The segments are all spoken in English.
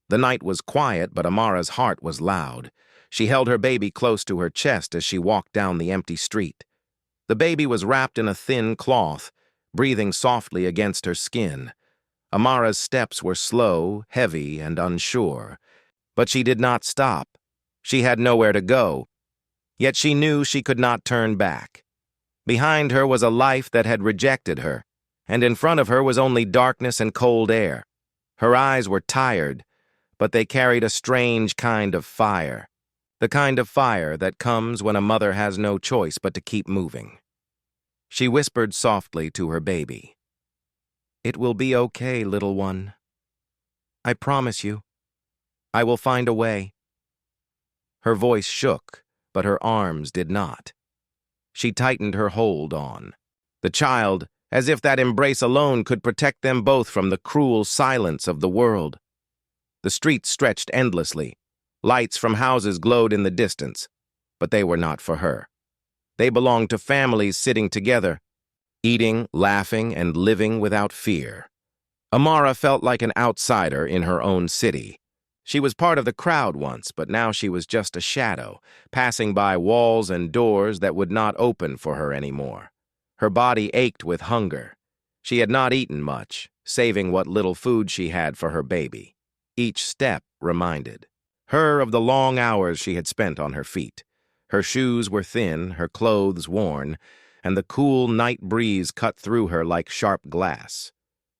The night was quiet, but Amara's heart was loud. She held her baby close to her chest as she walked down the empty street. The baby was wrapped in a thin cloth, breathing softly against her skin. Amara's steps were slow, heavy, and unsure. But she did not stop. She had nowhere to go. Yet she knew she could not turn back. Behind her was a life that had rejected her, and in front of her was only darkness and cold air. Her eyes were tired, but they carried a strange kind of fire. The kind of fire that comes when a mother has no choice but to keep moving. She whispered softly to her baby, "It will be okay, little one. I promise you. I will find a way." Her voice shook, but her arms did not. She tightened her hold on the child, as if that embrace alone could protect them both from the cruel silence of the world. The streets stretched endlessly. Lights from houses glowed in the distance, but they were not for her. They belonged to families sitting together, eating, laughing, and living without fear. Amara felt like an outsider in her own city. She was part of the crowd once, but now she was just a shadow, passing by walls and doors that would not open for her anymore. Her body ached with hunger. She had not eaten much, saving what little food she had for her baby. Each step reminded her of the long hours she had spent on her feet. Her shoes were thin, her clothes worn, and the cool night breeze cut through her like sharp glass.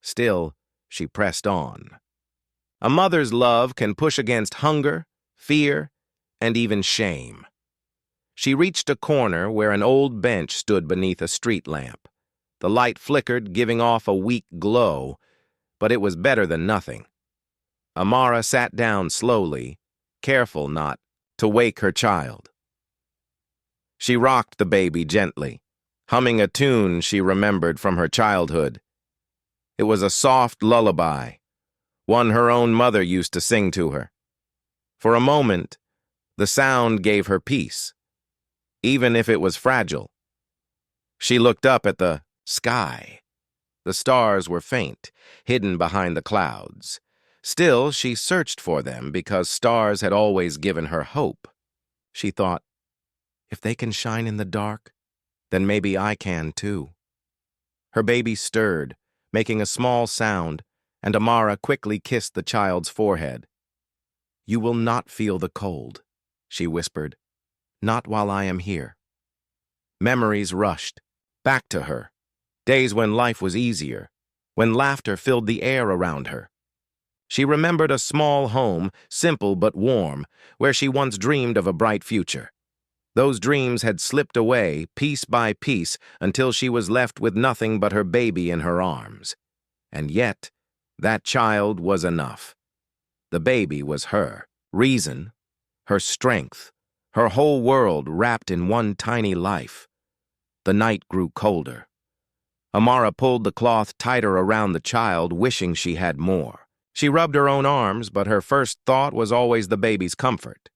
Still, she pressed on. A mother's love can push against hunger, fear, and even shame. She reached a corner where an old bench stood beneath a street lamp. The light flickered, giving off a weak glow, but it was better than nothing. Amara sat down slowly, careful not to wake her child. She rocked the baby gently, humming a tune she remembered from her childhood. It was a soft lullaby, one her own mother used to sing to her. For a moment, the sound gave her peace, even if it was fragile. She looked up at the sky. The stars were faint, hidden behind the clouds. Still, she searched for them because stars had always given her hope. She thought, if they can shine in the dark, then maybe I can too. Her baby stirred, making a small sound, and Amara quickly kissed the child's forehead. "You will not feel the cold," she whispered. "Not while I am here." Memories rushed back to her, days when life was easier, when laughter filled the air around her. She remembered a small home, simple but warm, where she once dreamed of a bright future. Those dreams had slipped away, piece by piece, until she was left with nothing but her baby in her arms. And yet, that child was enough. The baby was her reason, her strength, her whole world wrapped in one tiny life. The night grew colder. Amara pulled the cloth tighter around the child, wishing she had more. She rubbed her own arms, but her first thought was always the baby's comfort.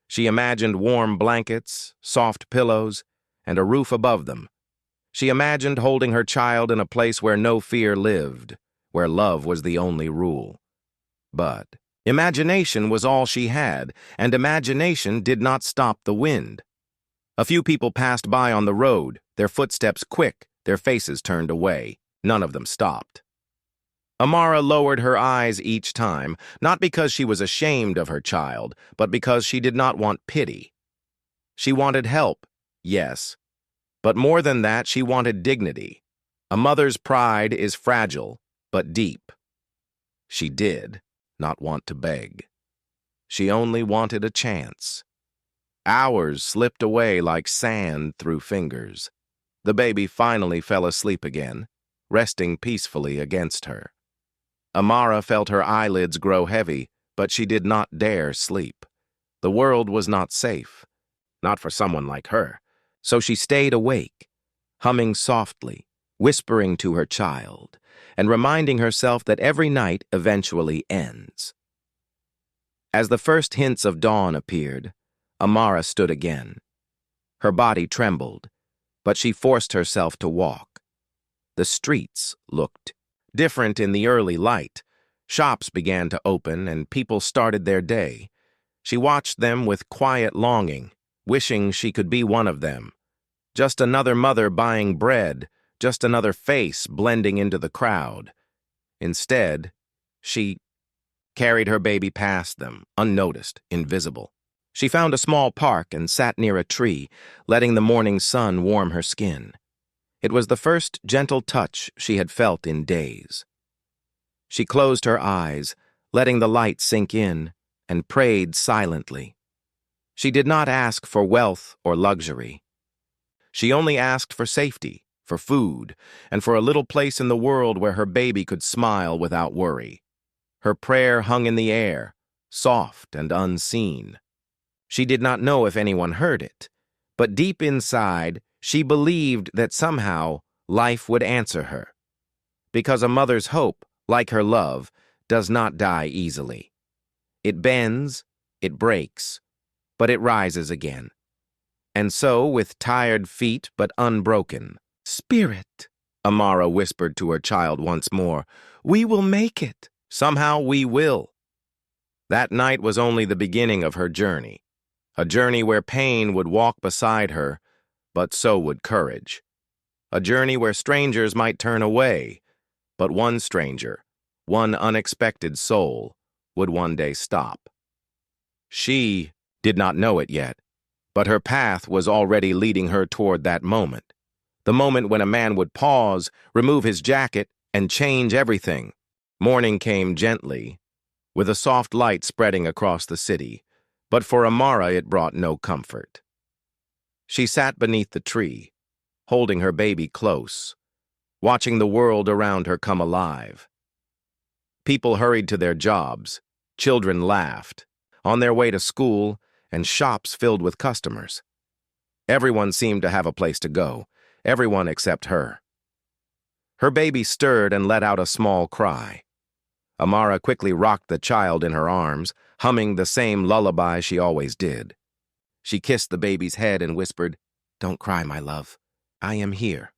She imagined warm blankets, soft pillows, and a roof above them. She imagined holding her child in a place where no fear lived, where love was the only rule. But imagination was all she had, and imagination did not stop the wind. A few people passed by on the road, their footsteps quick, their faces turned away. None of them stopped. Amara lowered her eyes each time, not because she was ashamed of her child, but because she did not want pity. She wanted help, yes, but more than that, she wanted dignity. A mother's pride is fragile, but deep. She did not want to beg. She only wanted a chance. Hours slipped away like sand through fingers. The baby finally fell asleep again, resting peacefully against her. Amara felt her eyelids grow heavy, but she did not dare sleep. The world was not safe, not for someone like her, so she stayed awake, humming softly, whispering to her child, and reminding herself that every night eventually ends. As the first hints of dawn appeared, Amara stood again. Her body trembled, but she forced herself to walk. The streets looked different in the early light, Shops began to open and people started their day. She watched them with quiet longing, wishing she could be one of them. Just another mother buying bread, just another face blending into the crowd. Instead, she carried her baby past them, unnoticed, invisible. She found a small park and sat near a tree, letting the morning sun warm her skin. It was the first gentle touch she had felt in days. She closed her eyes, letting the light sink in, and prayed silently. She did not ask for wealth or luxury. She only asked for safety, for food, and for a little place in the world where her baby could smile without worry. Her prayer hung in the air, soft and unseen. She did not know if anyone heard it, but deep inside, she believed that somehow life would answer her. Because a mother's hope, like her love, does not die easily. It bends, it breaks, but it rises again. And so, with tired feet but unbroken, "Spirit," Amara whispered to her child once more, "we will make it. Somehow we will." That night was only the beginning of her journey, a journey where pain would walk beside her, but so would courage. A journey where strangers might turn away, but one stranger, one unexpected soul, would one day stop. She did not know it yet, but her path was already leading her toward that moment. The moment when a man would pause, remove his jacket, and change everything. Morning came gently, with a soft light spreading across the city, but for Amara it brought no comfort. She sat beneath the tree, holding her baby close, watching the world around her come alive. People hurried to their jobs, children laughed, on their way to school, and shops filled with customers. Everyone seemed to have a place to go, everyone except her. Her baby stirred and let out a small cry. Amara quickly rocked the child in her arms, humming the same lullaby she always did. She kissed the baby's head and whispered, "Don't cry, my love. I am here.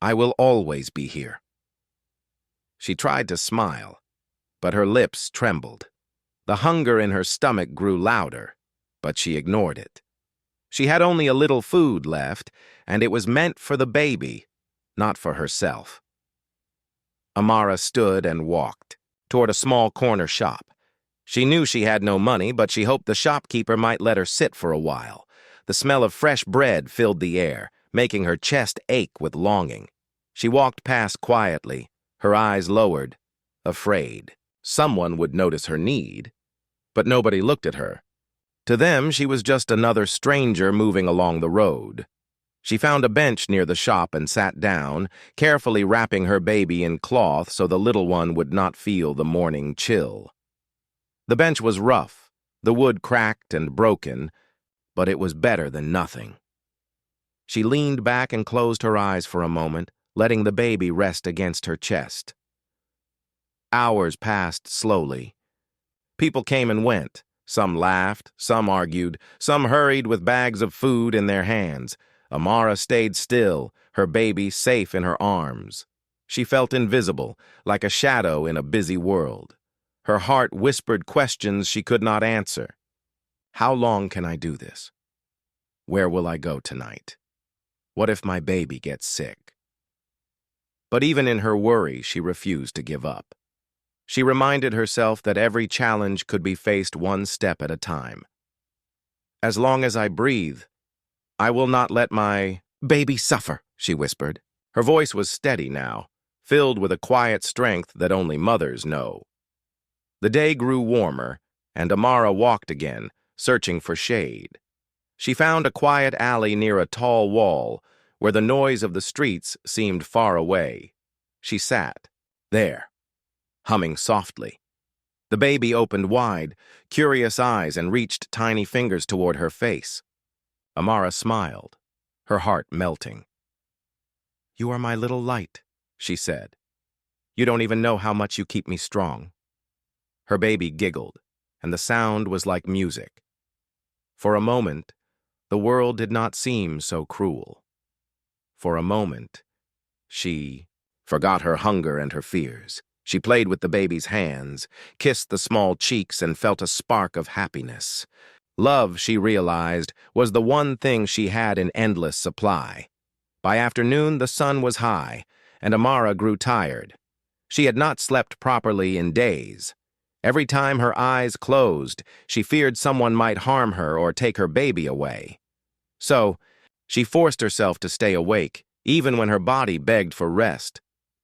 I will always be here." She tried to smile, but her lips trembled. The hunger in her stomach grew louder, but she ignored it. She had only a little food left, and it was meant for the baby, not for herself. Amara stood and walked toward a small corner shop. She knew she had no money, but she hoped the shopkeeper might let her sit for a while. The smell of fresh bread filled the air, making her chest ache with longing. She walked past quietly, her eyes lowered, afraid. Someone would notice her need, but nobody looked at her. To them, she was just another stranger moving along the road. She found a bench near the shop and sat down, carefully wrapping her baby in cloth so the little one would not feel the morning chill. The bench was rough, the wood cracked and broken, but it was better than nothing. She leaned back and closed her eyes for a moment, letting the baby rest against her chest. Hours passed slowly. People came and went. Some laughed, some argued, some hurried with bags of food in their hands. Amara stayed still, her baby safe in her arms. She felt invisible, like a shadow in a busy world. Her heart whispered questions she could not answer. How long can I do this? Where will I go tonight? What if my baby gets sick? But even in her worry, she refused to give up. She reminded herself that every challenge could be faced one step at a time. As long as I breathe, I will not let my baby suffer, she whispered. Her voice was steady now, filled with a quiet strength that only mothers know. The day grew warmer, and Amara walked again, searching for shade. She found a quiet alley near a tall wall, where the noise of the streets seemed far away. She sat there, humming softly. The baby opened wide, curious eyes, and reached tiny fingers toward her face. Amara smiled, her heart melting. "You are my little light," she said. "You don't even know how much you keep me strong." Her baby giggled, and the sound was like music. For a moment, the world did not seem so cruel. For a moment, she forgot her hunger and her fears. She played with the baby's hands, kissed the small cheeks, and felt a spark of happiness. Love, she realized, was the one thing she had in endless supply. By afternoon, the sun was high, and Amara grew tired. She had not slept properly in days. Every time her eyes closed, she feared someone might harm her or take her baby away. So, she forced herself to stay awake, even when her body begged for rest.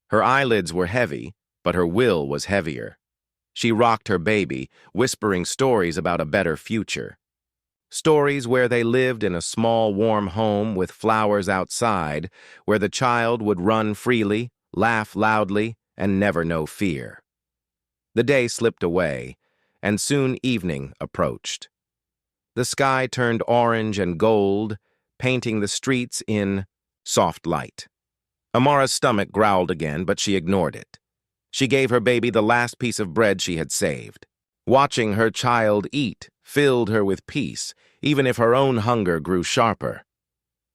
Her eyelids were heavy, but her will was heavier. She rocked her baby, whispering stories about a better future. Stories where they lived in a small, warm home with flowers outside, where the child would run freely, laugh loudly, and never know fear. The day slipped away, and soon evening approached. The sky turned orange and gold, painting the streets in soft light. Amara's stomach growled again, but she ignored it. She gave her baby the last piece of bread she had saved. Watching her child eat filled her with peace, even if her own hunger grew sharper.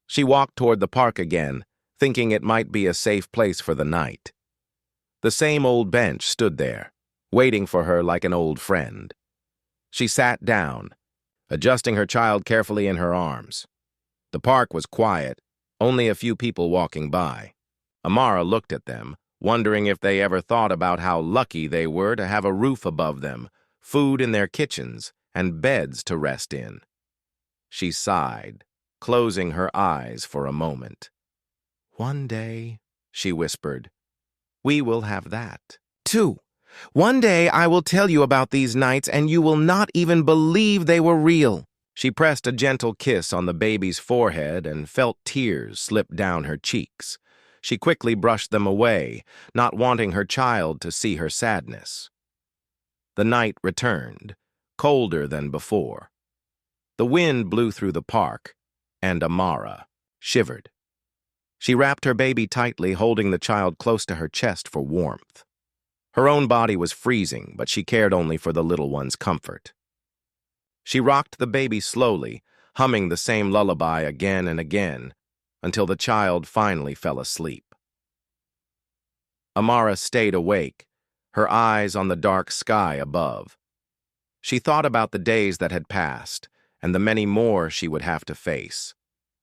She walked toward the park again, thinking it might be a safe place for the night. The same old bench stood there, waiting for her like an old friend. She sat down, adjusting her child carefully in her arms. The park was quiet, only a few people walking by. Amara looked at them, wondering if they ever thought about how lucky they were to have a roof above them, food in their kitchens, and beds to rest in. She sighed, closing her eyes for a moment. "One day," she whispered, "we will have that, too. One day I will tell you about these nights and you will not even believe they were real." She pressed a gentle kiss on the baby's forehead and felt tears slip down her cheeks. She quickly brushed them away, not wanting her child to see her sadness. The night returned, colder than before. The wind blew through the park, and Amara shivered. She wrapped her baby tightly, holding the child close to her chest for warmth. Her own body was freezing, but she cared only for the little one's comfort. She rocked the baby slowly, humming the same lullaby again and again, until the child finally fell asleep. Amara stayed awake, her eyes on the dark sky above. She thought about the days that had passed, and the many more she would have to face.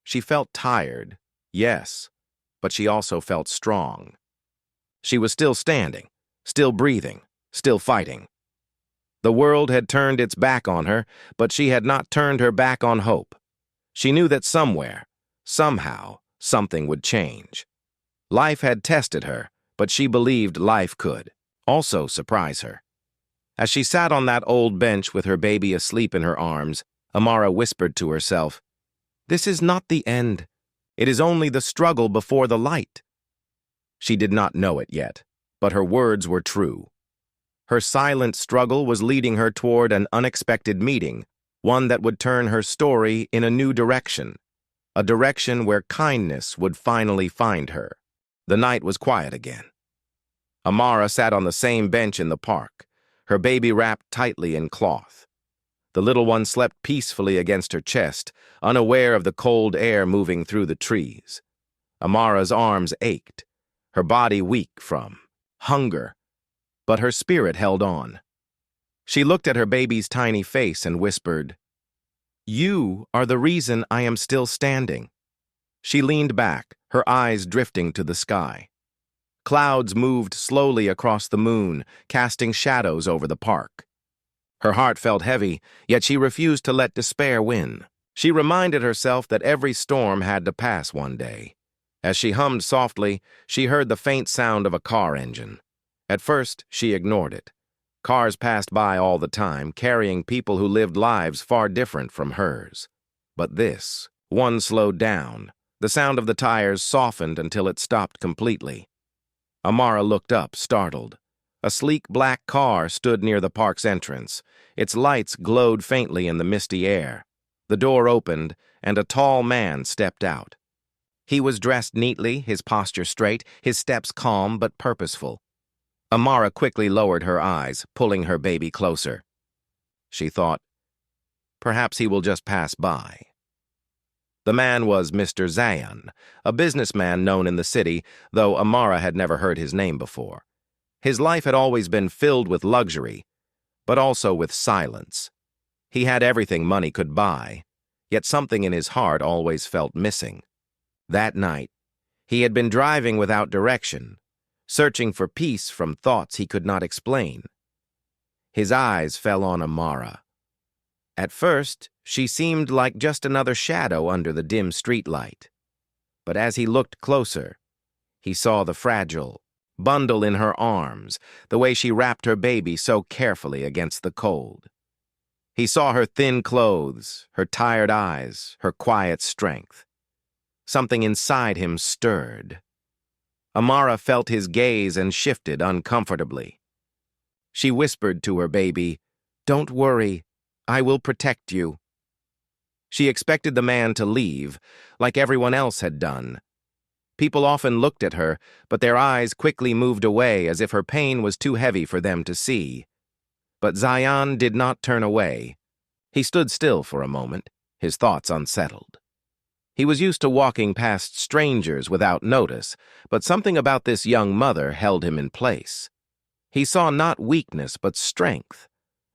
She felt tired, yes, but she also felt strong. She was still standing, still breathing, still fighting. The world had turned its back on her, but she had not turned her back on hope. She knew that somewhere, somehow, something would change. Life had tested her, but she believed life could also surprise her. As she sat on that old bench with her baby asleep in her arms, Amara whispered to herself, "This is not the end. It is only the struggle before the light." She did not know it yet, but her words were true. Her silent struggle was leading her toward an unexpected meeting, one that would turn her story in a new direction, a direction where kindness would finally find her. The night was quiet again. Amara sat on the same bench in the park, her baby wrapped tightly in cloth. The little one slept peacefully against her chest, unaware of the cold air moving through the trees. Amara's arms ached, her body weak from hunger, but her spirit held on. She looked at her baby's tiny face and whispered, "You are the reason I am still standing." She leaned back, her eyes drifting to the sky. Clouds moved slowly across the moon, casting shadows over the park. Her heart felt heavy, yet she refused to let despair win. She reminded herself that every storm had to pass one day. As she hummed softly, she heard the faint sound of a car engine. At first, she ignored it. Cars passed by all the time, carrying people who lived lives far different from hers. But this, one slowed down. The sound of the tires softened until it stopped completely. Amara looked up, startled. A sleek black car stood near the park's entrance. Its lights glowed faintly in the misty air. The door opened, and a tall man stepped out. He was dressed neatly, his posture straight, his steps calm but purposeful. Amara quickly lowered her eyes, pulling her baby closer. She thought, perhaps he will just pass by. The man was Mr. Zayan, a businessman known in the city, though Amara had never heard his name before. His life had always been filled with luxury, but also with silence. He had everything money could buy, yet something in his heart always felt missing. That night, he had been driving without direction, searching for peace from thoughts he could not explain. His eyes fell on Amara. At first, she seemed like just another shadow under the dim streetlight. But as he looked closer, he saw the fragile bundle in her arms, the way she wrapped her baby so carefully against the cold. He saw her thin clothes, her tired eyes, her quiet strength. Something inside him stirred. Amara felt his gaze and shifted uncomfortably. She whispered to her baby, "Don't worry, I will protect you." She expected the man to leave, like everyone else had done. People often looked at her, but their eyes quickly moved away as if her pain was too heavy for them to see. But Zayan did not turn away. He stood still for a moment, his thoughts unsettled. He was used to walking past strangers without notice, but something about this young mother held him in place. He saw not weakness but strength,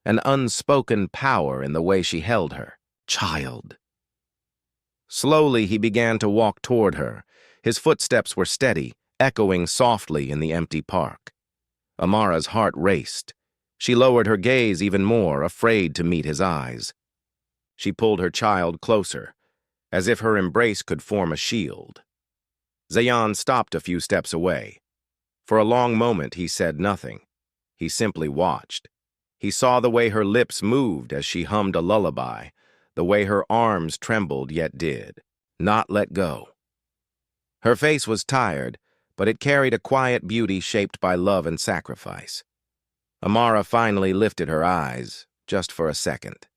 an unspoken power in the way she held her. Child. Slowly he began to walk toward her. His footsteps were steady, echoing softly in the empty park. Amara's heart raced. She lowered her gaze even more, afraid to meet his eyes. She pulled her child closer, as if her embrace could form a shield. Zayan stopped a few steps away. For a long moment he said nothing. He simply watched. He saw the way her lips moved as she hummed a lullaby, the way her arms trembled yet did not let go. Her face was tired, but it carried a quiet beauty shaped by love and sacrifice. Amara finally lifted her eyes, just for a second.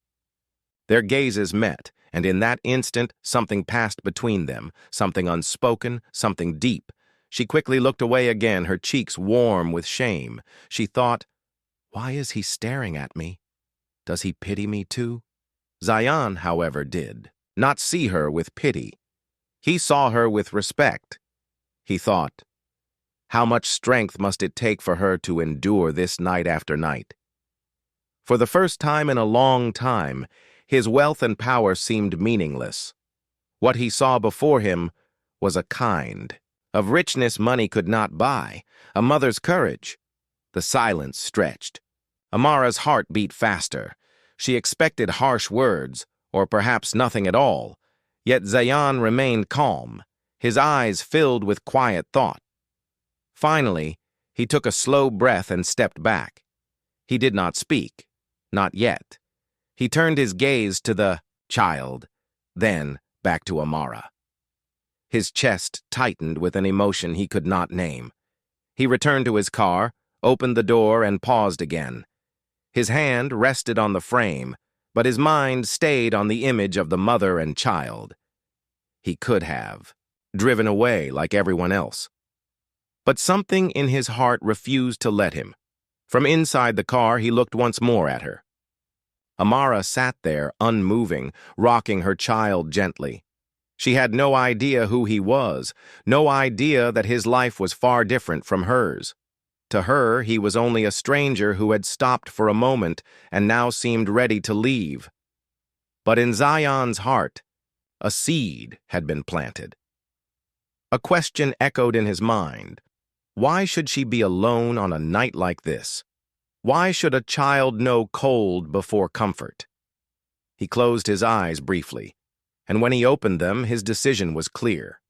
Their gazes met, and in that instant something passed between them, something unspoken, something deep. She quickly looked away again, her cheeks warm with shame. She thought, "Why is he staring at me? Does he pity me too?" Zayan, however, did not see her with pity. He saw her with respect. He thought, how much strength must it take for her to endure this night after night? For the first time in a long time, his wealth and power seemed meaningless. What he saw before him was a kind of richness money could not buy, a mother's courage. The silence stretched. Amara's heart beat faster. She expected harsh words, or perhaps nothing at all. Yet Zayan remained calm, his eyes filled with quiet thought. Finally, he took a slow breath and stepped back. He did not speak, not yet. He turned his gaze to the child, then back to Amara. His chest tightened with an emotion he could not name. He returned to his car, opened the door, and paused again. His hand rested on the frame, but his mind stayed on the image of the mother and child. He could have driven away like everyone else. But something in his heart refused to let him. From inside the car, he looked once more at her. Amara sat there, unmoving, rocking her child gently. She had no idea who he was, no idea that his life was far different from hers. To her, he was only a stranger who had stopped for a moment and now seemed ready to leave. But in Zayan's heart, a seed had been planted. A question echoed in his mind. Why should she be alone on a night like this? Why should a child know cold before comfort? He closed his eyes briefly, and when he opened them, his decision was clear.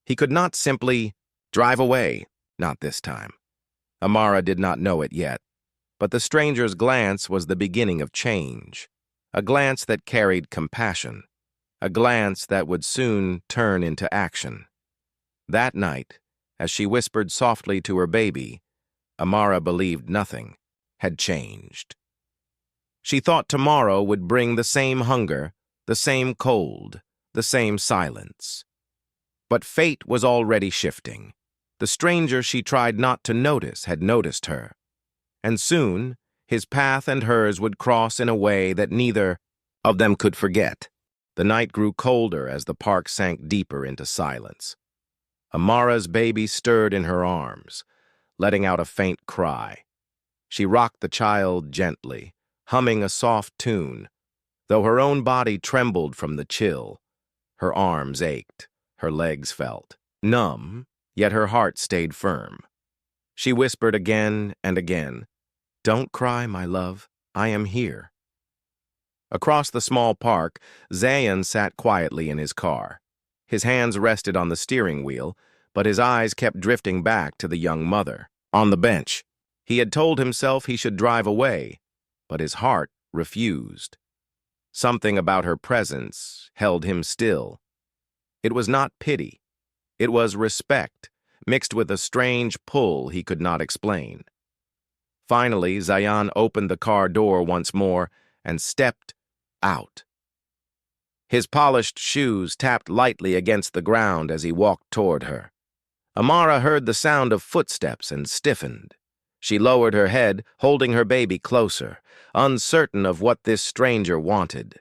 He could not simply drive away, not this time. Amara did not know it yet, but the stranger's glance was the beginning of change, a glance that carried compassion, a glance that would soon turn into action. That night, as she whispered softly to her baby, Amara believed nothing had changed. She thought tomorrow would bring the same hunger, the same cold, the same silence. But fate was already shifting. The stranger she tried not to notice had noticed her. And soon, his path and hers would cross in a way that neither of them could forget. The night grew colder as the park sank deeper into silence. Amara's baby stirred in her arms. letting out a faint cry. She rocked the child gently, humming a soft tune, though her own body trembled from the chill. Her arms ached, her legs felt numb, yet her heart stayed firm. She whispered again and again, "Don't cry, my love, I am here." Across the small park, Zayan sat quietly in his car. His hands rested on the steering wheel, but his eyes kept drifting back to the young mother. On the bench, he had told himself he should drive away, but his heart refused. Something about her presence held him still. It was not pity. It was respect, mixed with a strange pull he could not explain. Finally, Zayan opened the car door once more and stepped out. His polished shoes tapped lightly against the ground as he walked toward her. Amara heard the sound of footsteps and stiffened. She lowered her head, holding her baby closer, uncertain of what this stranger wanted.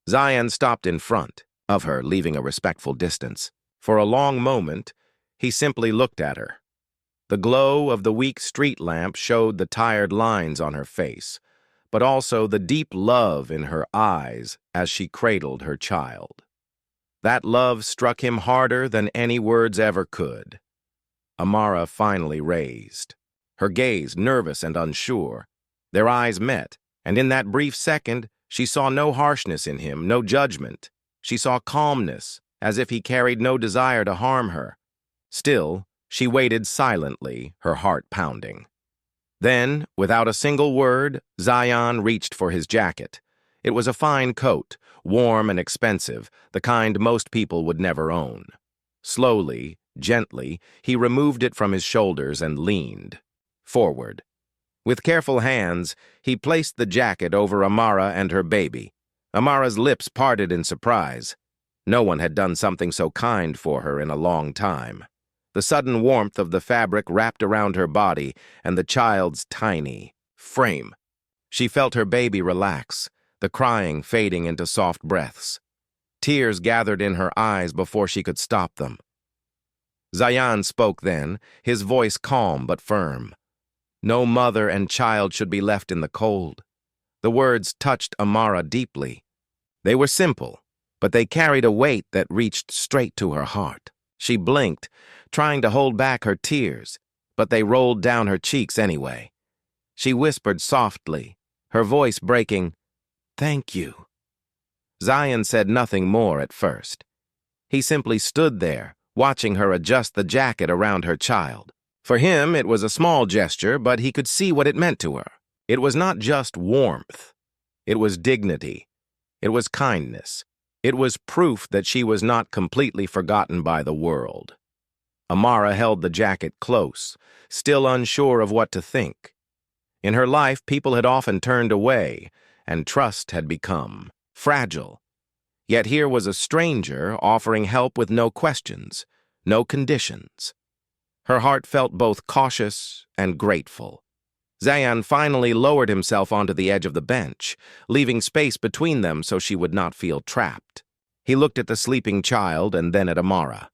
Zayan stopped in front of her, leaving a respectful distance. For a long moment, he simply looked at her. The glow of the weak street lamp showed the tired lines on her face, but also the deep love in her eyes as she cradled her child. That love struck him harder than any words ever could. Amara finally raised, her gaze nervous and unsure. Their eyes met, and in that brief second, she saw no harshness in him, no judgment. She saw calmness, as if he carried no desire to harm her. Still, she waited silently, her heart pounding. Then, without a single word, Zayan reached for his jacket. It was a fine coat, warm and expensive, the kind most people would never own. Slowly, gently, he removed it from his shoulders and leaned forward. With careful hands, he placed the jacket over Amara and her baby. Amara's lips parted in surprise. No one had done something so kind for her in a long time. The sudden warmth of the fabric wrapped around her body and the child's tiny frame. She felt her baby relax, the crying fading into soft breaths. Tears gathered in her eyes before she could stop them. Zayan spoke then, his voice calm but firm. No mother and child should be left in the cold. The words touched Amara deeply. They were simple, but they carried a weight that reached straight to her heart. She blinked, trying to hold back her tears, but they rolled down her cheeks anyway. She whispered softly, her voice breaking, "Thank you." Zayan said nothing more at first. He simply stood there, watching her adjust the jacket around her child. For him, it was a small gesture, but he could see what it meant to her. It was not just warmth. It was dignity. It was kindness. It was proof that she was not completely forgotten by the world. Amara held the jacket close, still unsure of what to think. In her life, people had often turned away, and trust had become fragile. Yet here was a stranger offering help with no questions, no conditions. Her heart felt both cautious and grateful. Zayan finally lowered himself onto the edge of the bench, leaving space between them so she would not feel trapped. He looked at the sleeping child and then at Amara.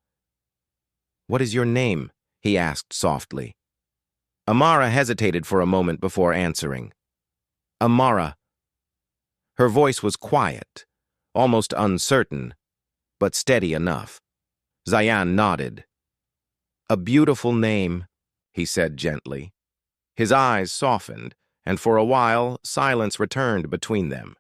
"What is your name?" he asked softly. Amara hesitated for a moment before answering. "Amara." Her voice was quiet, almost uncertain, but steady enough. Zayan nodded. "A beautiful name," he said gently. His eyes softened, and for a while, silence returned between them.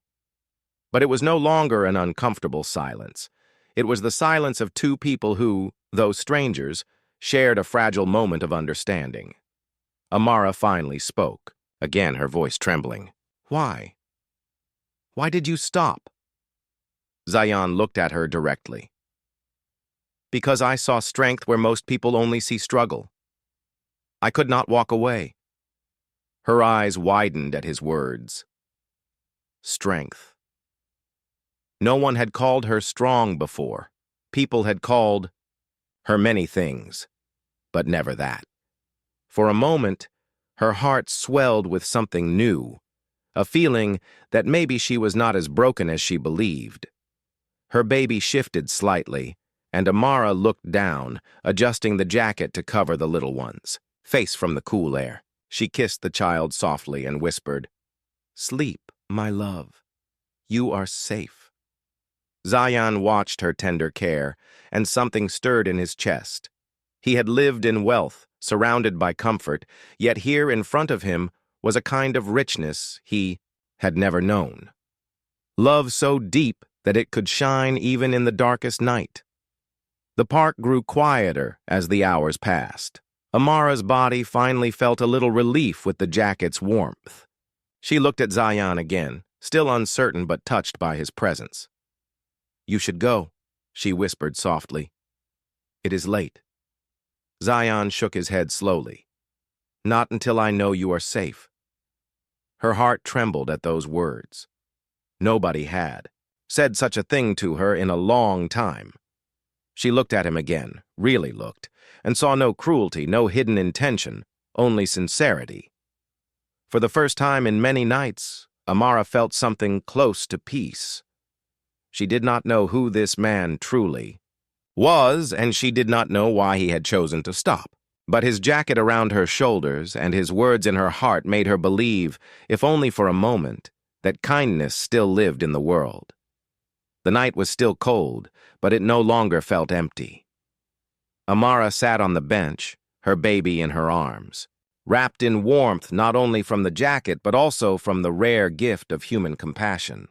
But it was no longer an uncomfortable silence. It was the silence of two people who, though strangers, shared a fragile moment of understanding. Amara finally spoke, again her voice trembling. "Why? Why did you stop?" Zayan looked at her directly. "Because I saw strength where most people only see struggle. I could not walk away." Her eyes widened at his words. Strength. No one had called her strong before. People had called her many things, but never that. For a moment, her heart swelled with something new, a feeling that maybe she was not as broken as she believed. Her baby shifted slightly, and Amara looked down, adjusting the jacket to cover the little ones. face from the cool air. She kissed the child softly and whispered, "Sleep, my love. You are safe." Zion watched her tender care, and something stirred in his chest. He had lived in wealth, surrounded by comfort, yet here in front of him was a kind of richness he had never known. Love so deep that it could shine even in the darkest night. The park grew quieter as the hours passed. Amara's body finally felt a little relief with the jacket's warmth. She looked at Zion again, still uncertain but touched by his presence. "You should go," she whispered softly. "It is late." Zion shook his head slowly. "Not until I know you are safe." Her heart trembled at those words. Nobody had said such a thing to her in a long time. She looked at him again, really looked, and saw no cruelty, no hidden intention, only sincerity. For the first time in many nights, Amara felt something close to peace. She did not know who this man truly was, and she did not know why he had chosen to stop. But his jacket around her shoulders and his words in her heart made her believe, if only for a moment, that kindness still lived in the world. The night was still cold, but it no longer felt empty. Amara sat on the bench, her baby in her arms, wrapped in warmth not only from the jacket but also from the rare gift of human compassion.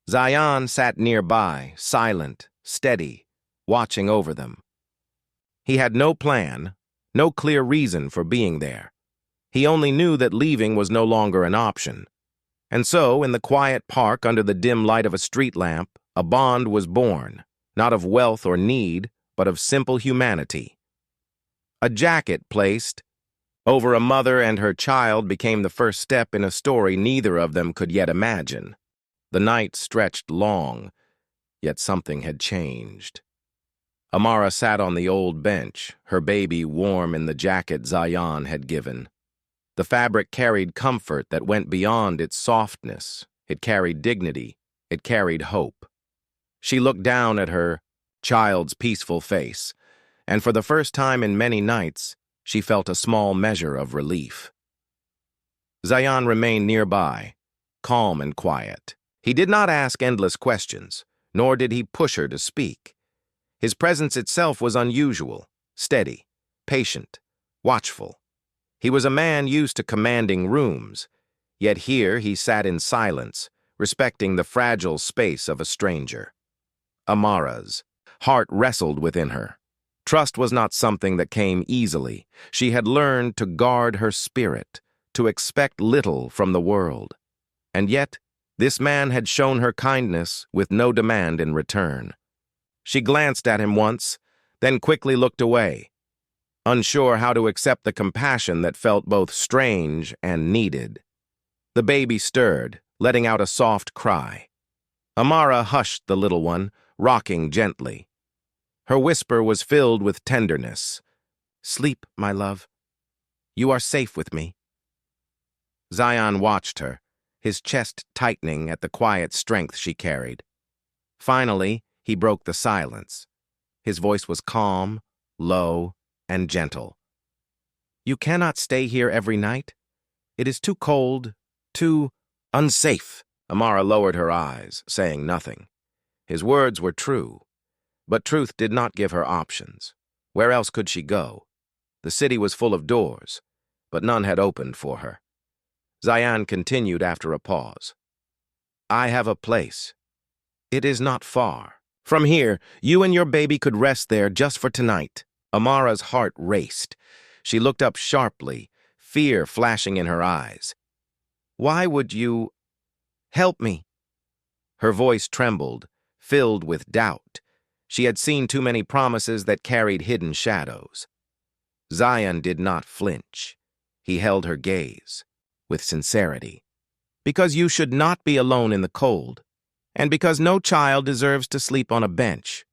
Zion sat nearby, silent, steady, watching over them. He had no plan, no clear reason for being there. He only knew that leaving was no longer an option. And so, in the quiet park under the dim light of a street lamp, a bond was born, not of wealth or need, but of simple humanity. A jacket placed over a mother and her child became the first step in a story neither of them could yet imagine. The night stretched long, yet something had changed. Amara sat on the old bench, her baby warm in the jacket Zion had given. The fabric carried comfort that went beyond its softness. It carried dignity. It carried hope. She looked down at her child's peaceful face, and for the first time in many nights, she felt a small measure of relief. Zion remained nearby, calm and quiet. He did not ask endless questions, nor did he push her to speak. His presence itself was unusual, steady, patient, watchful. He was a man used to commanding rooms, yet here he sat in silence, respecting the fragile space of a stranger. Amara's heart wrestled within her. Trust was not something that came easily. She had learned to guard her spirit, to expect little from the world. And yet, this man had shown her kindness with no demand in return. She glanced at him once, then quickly looked away, unsure how to accept the compassion that felt both strange and needed. The baby stirred, letting out a soft cry. Amara hushed the little one, rocking gently. Her whisper was filled with tenderness. "Sleep, my love. You are safe with me." Zion watched her, his chest tightening at the quiet strength she carried. Finally, he broke the silence. His voice was calm, low, and gentle. "You cannot stay here every night. It is too cold, too unsafe." Amara lowered her eyes, saying nothing. His words were true, but truth did not give her options. Where else could she go? The city was full of doors, but none had opened for her. Zion continued after a pause. "I have a place. It is not far. From here, you and your baby could rest there just for tonight." Amara's heart raced. She looked up sharply, fear flashing in her eyes. "Why would you help me?" Her voice trembled, filled with doubt. She had seen too many promises that carried hidden shadows. Zion did not flinch. He held her gaze with sincerity. "Because you should not be alone in the cold, and because no child deserves to sleep on a bench."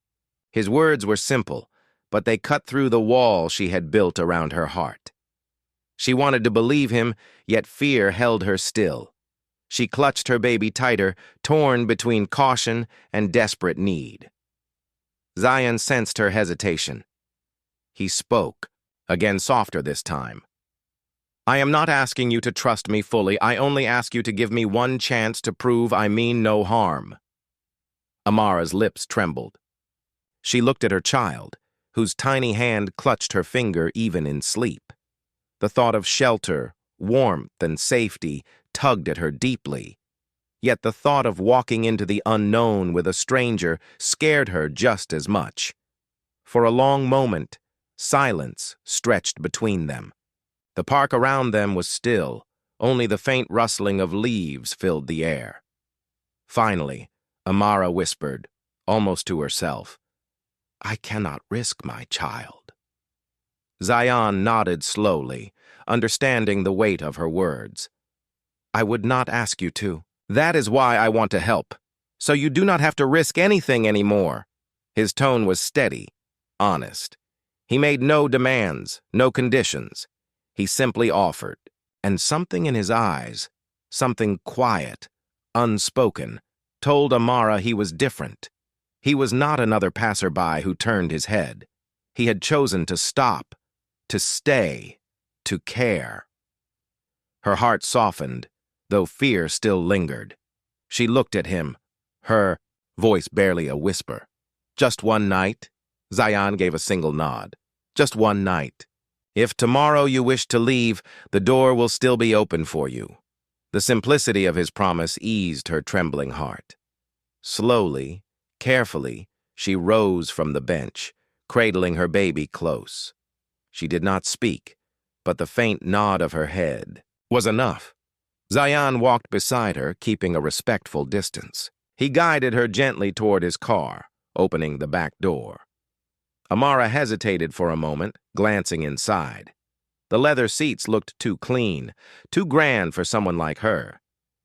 His words were simple, but they cut through the wall she had built around her heart. She wanted to believe him, yet fear held her still. She clutched her baby tighter, torn between caution and desperate need. Zion sensed her hesitation. He spoke, again softer this time. I am not asking you to trust me fully. I only ask you to give me one chance to prove I mean no harm." Amara's lips trembled. She looked at her child, whose tiny hand clutched her finger even in sleep. The thought of shelter, warmth, and safety tugged at her deeply. Yet the thought of walking into the unknown with a stranger scared her just as much. For a long moment, silence stretched between them. The park around them was still, only the faint rustling of leaves filled the air. Finally, Amara whispered, almost to herself, "I cannot risk my child." Zion nodded slowly, understanding the weight of her words. "I would not ask you to. That is why I want to help, so you do not have to risk anything anymore." His tone was steady, honest. He made no demands, no conditions. He simply offered, and something in his eyes, something quiet, unspoken, told Amara he was different. He was not another passerby who turned his head. He had chosen to stop, to stay, to care. Her heart softened, though fear still lingered. She looked at him, her voice barely a whisper. "Just one night?" Zion gave a single nod. "Just one night. If tomorrow you wish to leave, the door will still be open for you." The simplicity of his promise eased her trembling heart. Slowly, carefully, she rose from the bench, cradling her baby close. She did not speak, but the faint nod of her head was enough. Zion walked beside her, keeping a respectful distance. He guided her gently toward his car, opening the back door. Amara hesitated for a moment, glancing inside. The leather seats looked too clean, too grand for someone like her.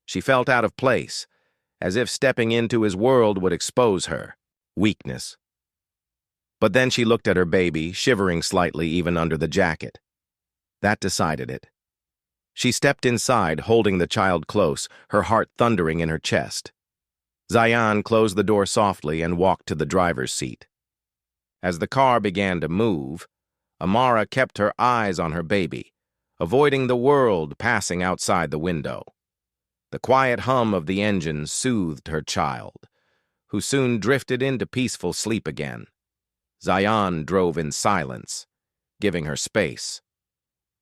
She felt out of place, as if stepping into his world would expose her weakness. But then she looked at her baby, shivering slightly even under the jacket. That decided it. She stepped inside, holding the child close, her heart thundering in her chest. Zion closed the door softly and walked to the driver's seat. As the car began to move, Amara kept her eyes on her baby, avoiding the world passing outside the window. The quiet hum of the engine soothed her child, who soon drifted into peaceful sleep again. Zion drove in silence, giving her space.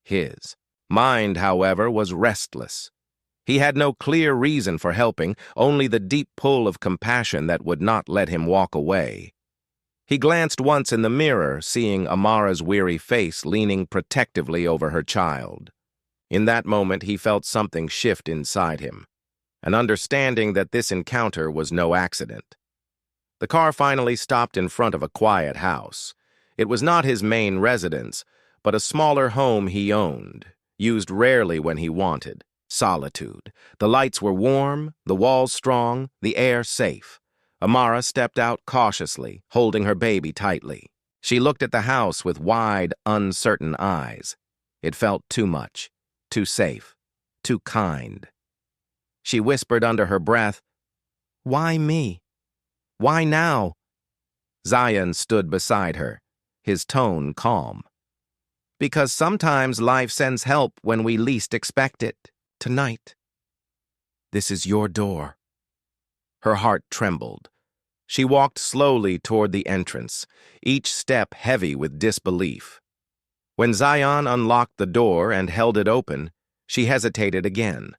His mind, however, was restless. He had no clear reason for helping, only the deep pull of compassion that would not let him walk away. He glanced once in the mirror, seeing Amara's weary face leaning protectively over her child. In that moment, he felt something shift inside him, an understanding that this encounter was no accident. The car finally stopped in front of a quiet house. It was not his main residence, but a smaller home he owned, used rarely when he wanted. Solitude. The lights were warm, the walls strong, the air safe. Amara stepped out cautiously, holding her baby tightly. She looked at the house with wide, uncertain eyes. It felt too much, too safe, too kind. She whispered under her breath, "Why me? Why now?" Zion stood beside her, his tone calm. "Because sometimes life sends help when we least expect it. Tonight. This is your door." Her heart trembled. She walked slowly toward the entrance, each step heavy with disbelief. When Zion unlocked the door and held it open, she hesitated again.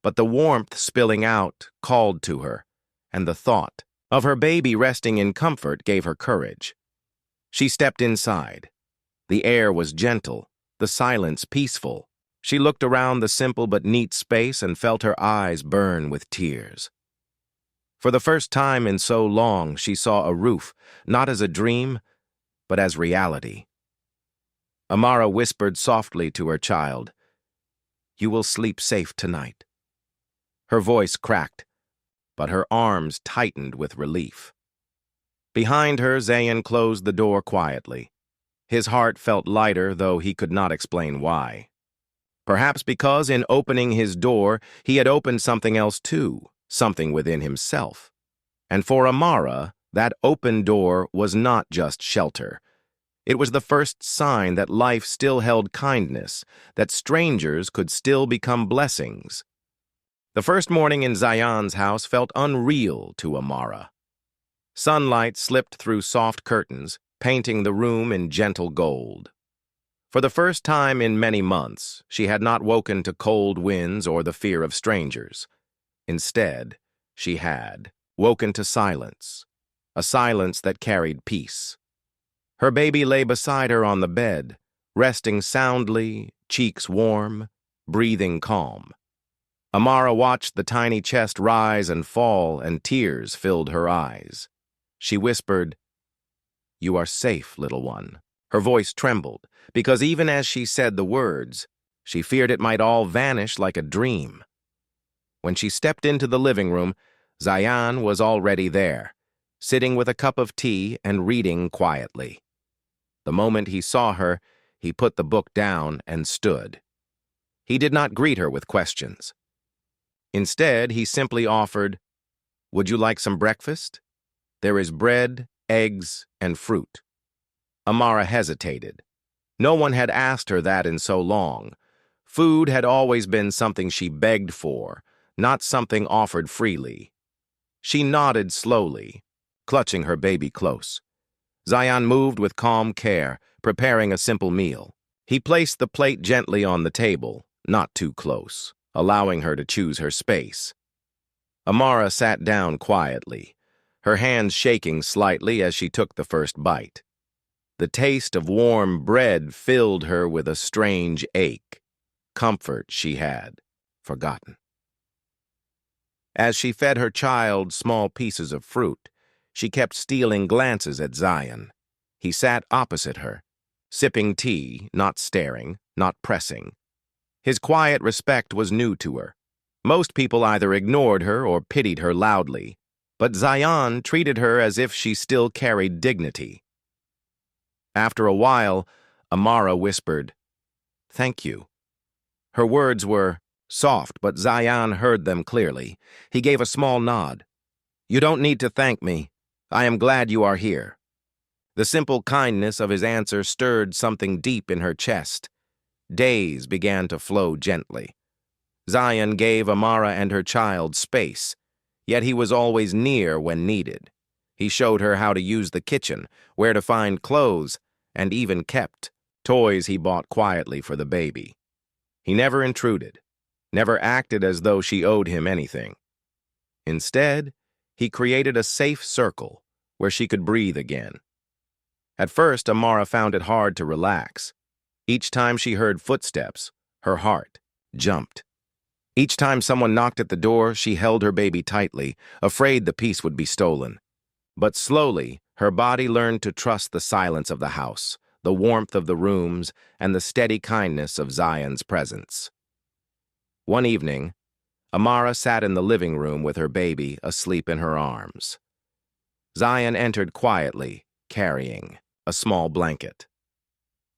But the warmth spilling out called to her, and the thought of her baby resting in comfort gave her courage. She stepped inside. The air was gentle, the silence peaceful. She looked around the simple but neat space and felt her eyes burn with tears. For the first time in so long, she saw a roof, not as a dream, but as reality. Amara whispered softly to her child, "You will sleep safe tonight." Her voice cracked, but her arms tightened with relief. Behind her, Zayn closed the door quietly. His heart felt lighter, though he could not explain why. Perhaps because in opening his door, he had opened something else too, something within himself. And for Amara, that open door was not just shelter. It was the first sign that life still held kindness, that strangers could still become blessings. The first morning in Zayan's house felt unreal to Amara. Sunlight slipped through soft curtains, painting the room in gentle gold. For the first time in many months, she had not woken to cold winds or the fear of strangers. Instead, she had woken to silence, a silence that carried peace. Her baby lay beside her on the bed, resting soundly, cheeks warm, breathing calm. Amara watched the tiny chest rise and fall, and tears filled her eyes. She whispered, "You are safe, little one." Her voice trembled, because even as she said the words, she feared it might all vanish like a dream. When she stepped into the living room, Zayan was already there, sitting with a cup of tea and reading quietly. The moment he saw her, he put the book down and stood. He did not greet her with questions. Instead, he simply offered, "Would you like some breakfast? There is bread, eggs, and fruit." Amara hesitated. No one had asked her that in so long. Food had always been something she begged for, not something offered freely. She nodded slowly, clutching her baby close. Zayan moved with calm care, preparing a simple meal. He placed the plate gently on the table, not too close, allowing her to choose her space. Amara sat down quietly, her hands shaking slightly as she took the first bite. The taste of warm bread filled her with a strange ache, comfort she had forgotten. As she fed her child small pieces of fruit, she kept stealing glances at Zayan. He sat opposite her, sipping tea, not staring, not pressing. His quiet respect was new to her. Most people either ignored her or pitied her loudly, but Zayan treated her as if she still carried dignity. After a while, Amara whispered, "Thank you." Her words were soft, but Zayan heard them clearly. He gave a small nod. "You don't need to thank me. I am glad you are here." The simple kindness of his answer stirred something deep in her chest. Days began to flow gently. Zayan gave Amara and her child space, yet he was always near when needed. He showed her how to use the kitchen, where to find clothes, and even kept toys he bought quietly for the baby. He never intruded, never acted as though she owed him anything. Instead, he created a safe circle where she could breathe again. At first, Amara found it hard to relax. Each time she heard footsteps, her heart jumped. Each time someone knocked at the door, she held her baby tightly, afraid the peace would be stolen. But slowly, her body learned to trust the silence of the house, the warmth of the rooms, and the steady kindness of Zayan's presence. One evening, Amara sat in the living room with her baby asleep in her arms. Zayan entered quietly, carrying a small blanket.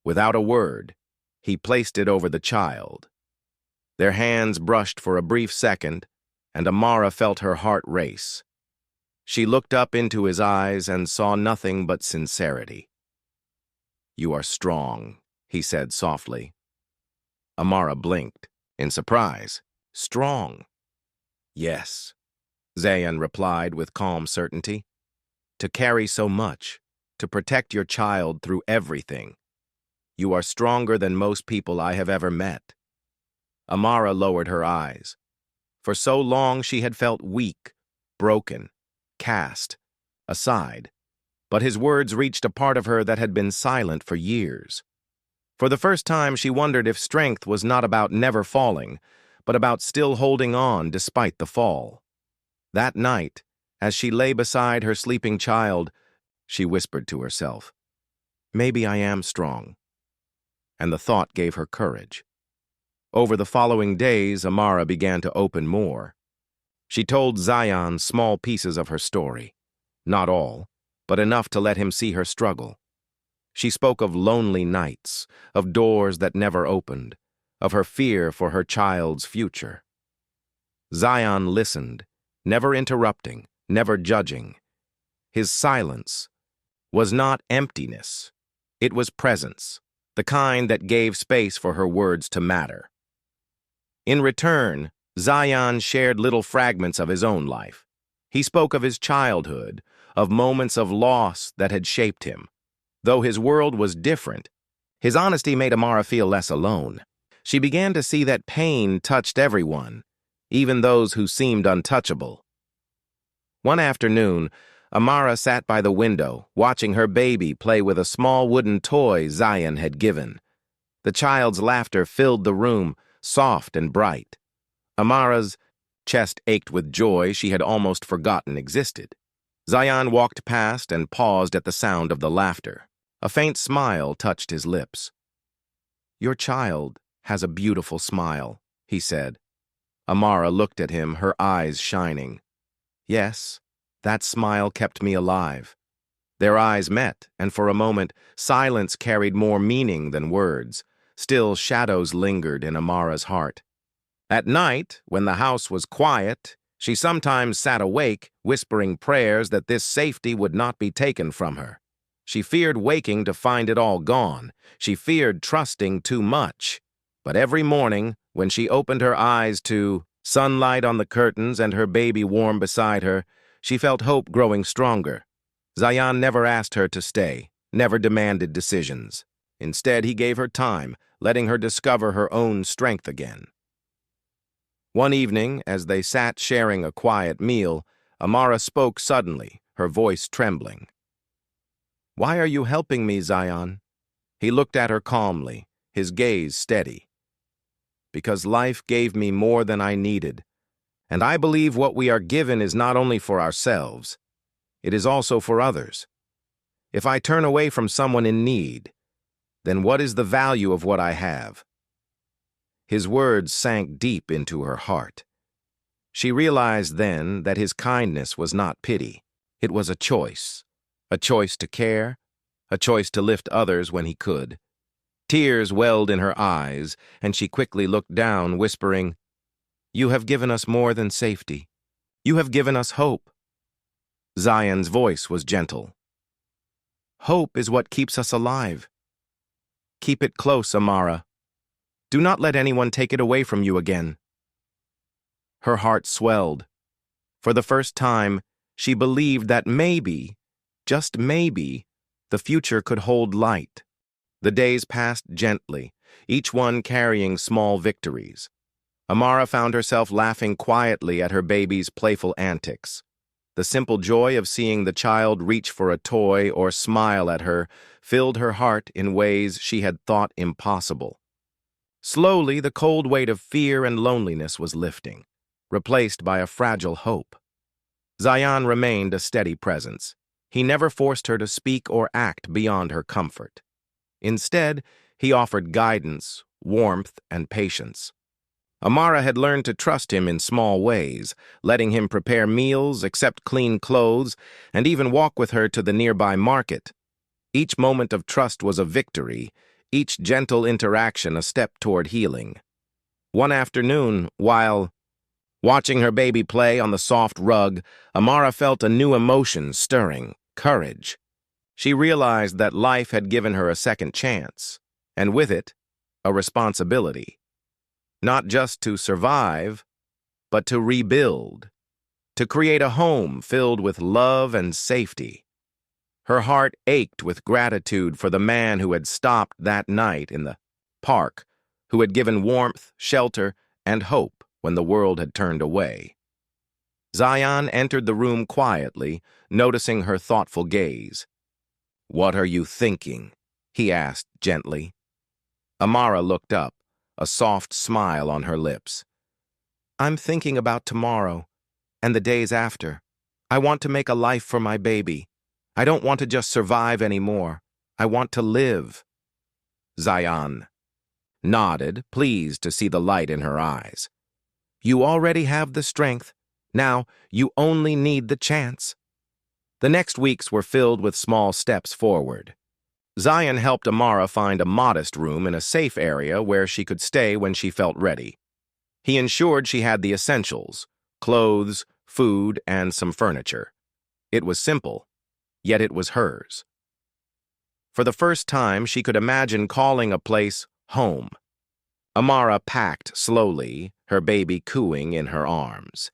Without a word, he placed it over the child. Their hands brushed for a brief second, and Amara felt her heart race. She looked up into his eyes and saw nothing but sincerity. "You are strong," he said softly. Amara blinked, in surprise. "Strong?" "Yes," Zayan replied with calm certainty. "To carry so much, to protect your child through everything. You are stronger than most people I have ever met." Amara lowered her eyes. For so long she had felt weak, broken, cast aside, but his words reached a part of her that had been silent for years. For the first time, she wondered if strength was not about never falling, but about still holding on despite the fall. That night, as she lay beside her sleeping child, she whispered to herself, "Maybe I am strong." And the thought gave her courage. Over the following days, Amara began to open more. She told Zayan small pieces of her story. Not all, but enough to let him see her struggle. She spoke of lonely nights, of doors that never opened, of her fear for her child's future. Zayan listened, never interrupting, never judging. His silence was not emptiness. It was presence, the kind that gave space for her words to matter. In return, Zion shared little fragments of his own life. He spoke of his childhood, of moments of loss that had shaped him. Though his world was different, his honesty made Amara feel less alone. She began to see that pain touched everyone, even those who seemed untouchable. One afternoon, Amara sat by the window, watching her baby play with a small wooden toy Zion had given. The child's laughter filled the room, soft and bright. Amara's chest ached with joy she had almost forgotten existed. Zion walked past and paused at the sound of the laughter. A faint smile touched his lips. "Your child has a beautiful smile," he said. Amara looked at him, her eyes shining. Yes, that smile kept me alive. Their eyes met, and for a moment, silence carried more meaning than words. Still, shadows lingered in Amara's heart. At night, when the house was quiet, she sometimes sat awake, whispering prayers that this safety would not be taken from her. She feared waking to find it all gone. She feared trusting too much. But every morning, when she opened her eyes to sunlight on the curtains and her baby warm beside her, she felt hope growing stronger. Zion never asked her to stay, never demanded decisions. Instead, he gave her time, letting her discover her own strength again. One evening, as they sat sharing a quiet meal, Amara spoke suddenly, her voice trembling. "Why are you helping me, Zion?" He looked at her calmly, his gaze steady. "Because life gave me more than I needed, and I believe what we are given is not only for ourselves, it is also for others. If I turn away from someone in need, then what is the value of what I have?" His words sank deep into her heart. She realized then that his kindness was not pity. It was a choice to care, a choice to lift others when he could. Tears welled in her eyes, and she quickly looked down, whispering, "You have given us more than safety. You have given us hope." Zion's voice was gentle. "Hope is what keeps us alive. Keep it close, Amara. Do not let anyone take it away from you again." Her heart swelled. For the first time, she believed that maybe, just maybe, the future could hold light. The days passed gently, each one carrying small victories. Amara found herself laughing quietly at her baby's playful antics. The simple joy of seeing the child reach for a toy or smile at her filled her heart in ways she had thought impossible. Slowly, the cold weight of fear and loneliness was lifting, replaced by a fragile hope. Zion remained a steady presence. He never forced her to speak or act beyond her comfort. Instead, he offered guidance, warmth, and patience. Amara had learned to trust him in small ways, letting him prepare meals, accept clean clothes, and even walk with her to the nearby market. Each moment of trust was a victory, each gentle interaction a step toward healing. One afternoon, while watching her baby play on the soft rug, Amara felt a new emotion stirring, courage. She realized that life had given her a second chance, and with it, a responsibility. Not just to survive, but to rebuild, to create a home filled with love and safety. Her heart ached with gratitude for the man who had stopped that night in the park, who had given warmth, shelter, and hope when the world had turned away. Zion entered the room quietly, noticing her thoughtful gaze. "What are you thinking?" he asked gently. Amara looked up, a soft smile on her lips. "I'm thinking about tomorrow and the days after. I want to make a life for my baby. I don't want to just survive anymore. I want to live." Zion nodded, pleased to see the light in her eyes. "You already have the strength. Now you only need the chance." The next weeks were filled with small steps forward. Zion helped Amara find a modest room in a safe area where she could stay when she felt ready. He ensured she had the essentials: clothes, food, and some furniture. It was simple, yet it was hers. For the first time, she could imagine calling a place home. Amara packed slowly, her baby cooing in her arms.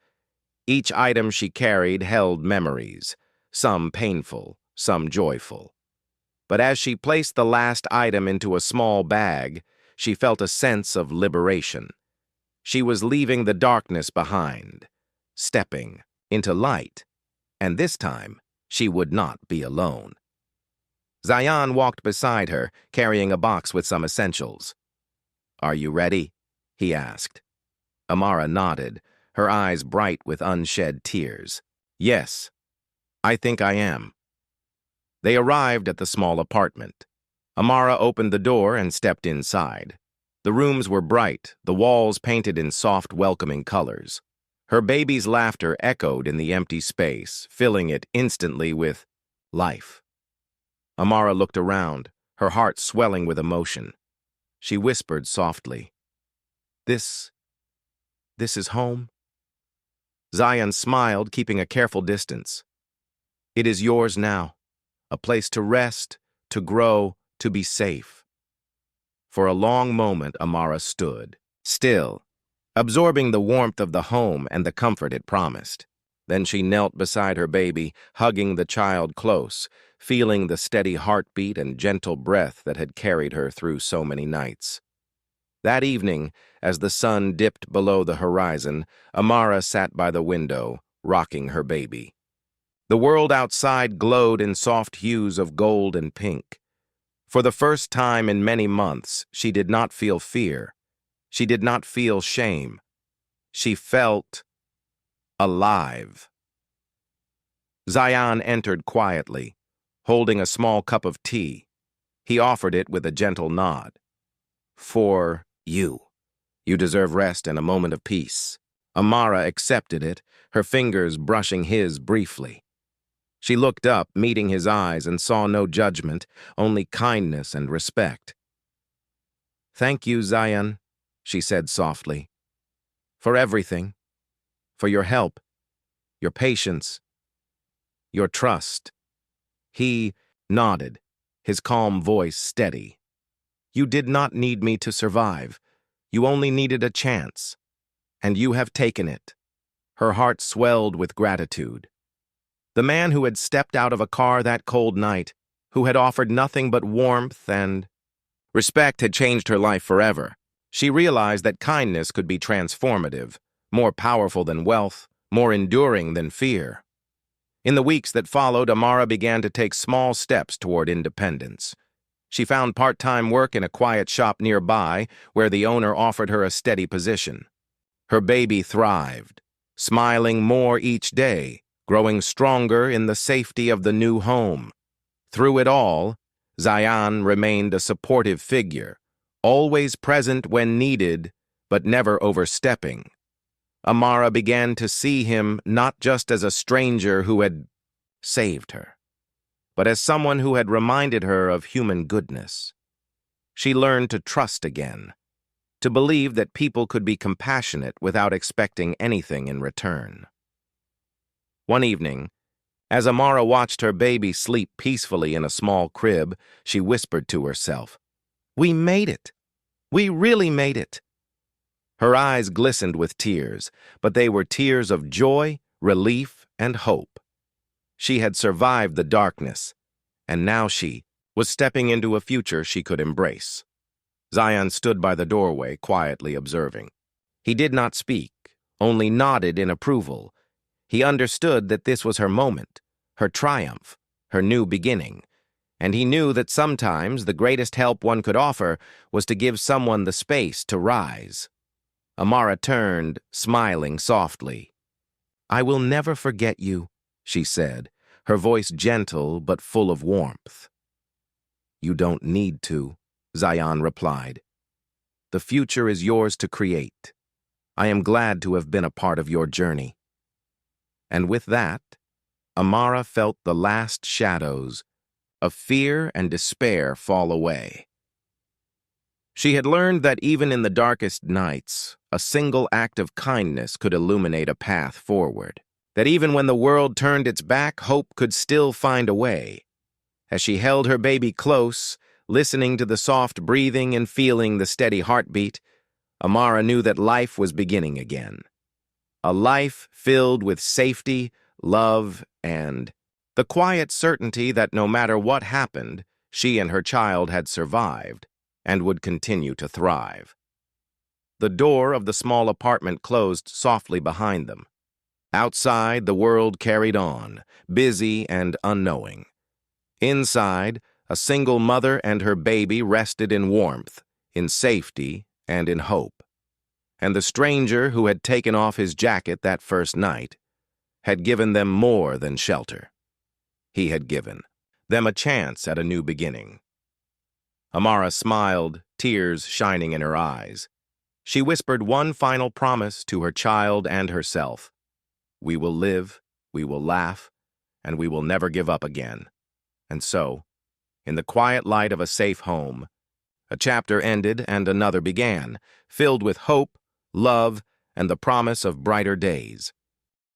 Each item she carried held memories, some painful, some joyful. But as she placed the last item into a small bag, she felt a sense of liberation. She was leaving the darkness behind, stepping into light, and this time she would not be alone. Zayan walked beside her, carrying a box with some essentials. "Are you ready?" he asked. Amara nodded, her eyes bright with unshed tears. "Yes, I think I am." They arrived at the small apartment. Amara opened the door and stepped inside. The rooms were bright, the walls painted in soft, welcoming colors. Her baby's laughter echoed in the empty space, filling it instantly with life. Amara looked around, her heart swelling with emotion. She whispered softly, This is home?" Zayan smiled, keeping a careful distance. "It is yours now, a place to rest, to grow, to be safe." For a long moment, Amara stood, still, absorbing the warmth of the home and the comfort it promised. Then she knelt beside her baby, hugging the child close, feeling the steady heartbeat and gentle breath that had carried her through so many nights. That evening, as the sun dipped below the horizon, Amara sat by the window, rocking her baby. The world outside glowed in soft hues of gold and pink. For the first time in many months, she did not feel fear. She did not feel shame. She felt alive. Zayan entered quietly, holding a small cup of tea. He offered it with a gentle nod. "For you. You deserve rest and a moment of peace." Amara accepted it, her fingers brushing his briefly. She looked up, meeting his eyes, and saw no judgment, only kindness and respect. "Thank you, Zayan," she said softly, "for everything, for your help, your patience, your trust." He nodded, his calm voice steady. "You did not need me to survive. You only needed a chance, and you have taken it." Her heart swelled with gratitude. The man who had stepped out of a car that cold night, who had offered nothing but warmth and respect, had changed her life forever. She realized that kindness could be transformative, more powerful than wealth, more enduring than fear. In the weeks that followed, Amara began to take small steps toward independence. She found part-time work in a quiet shop nearby, where the owner offered her a steady position. Her baby thrived, smiling more each day, growing stronger in the safety of the new home. Through it all, Zayan remained a supportive figure, always present when needed, but never overstepping. Amara began to see him not just as a stranger who had saved her, but as someone who had reminded her of human goodness. She learned to trust again, to believe that people could be compassionate without expecting anything in return. One evening, as Amara watched her baby sleep peacefully in a small crib, she whispered to herself, "We made it. We really made it." Her eyes glistened with tears, but they were tears of joy, relief, and hope. She had survived the darkness, and now she was stepping into a future she could embrace. Zayan stood by the doorway, quietly observing. He did not speak, only nodded in approval. He understood that this was her moment, her triumph, her new beginning, and he knew that sometimes the greatest help one could offer was to give someone the space to rise. Amara turned, smiling softly. "I will never forget you," she said, her voice gentle but full of warmth. "You don't need to," Zayan replied. "The future is yours to create. I am glad to have been a part of your journey." And with that, Amara felt the last shadows of fear and despair fall away. She had learned that even in the darkest nights, a single act of kindness could illuminate a path forward. That even when the world turned its back, hope could still find a way. As she held her baby close, listening to the soft breathing and feeling the steady heartbeat, Amara knew that life was beginning again. A life filled with safety, love, and the quiet certainty that no matter what happened, she and her child had survived and would continue to thrive. The door of the small apartment closed softly behind them. Outside, the world carried on, busy and unknowing. Inside, a single mother and her baby rested in warmth, in safety, and in hope. And the stranger who had taken off his jacket that first night had given them more than shelter. He had given them a chance at a new beginning. Amara smiled, tears shining in her eyes. She whispered one final promise to her child and herself. We will live, we will laugh, and we will never give up again. And so, in the quiet light of a safe home, a chapter ended and another began, filled with hope, love, and the promise of brighter days.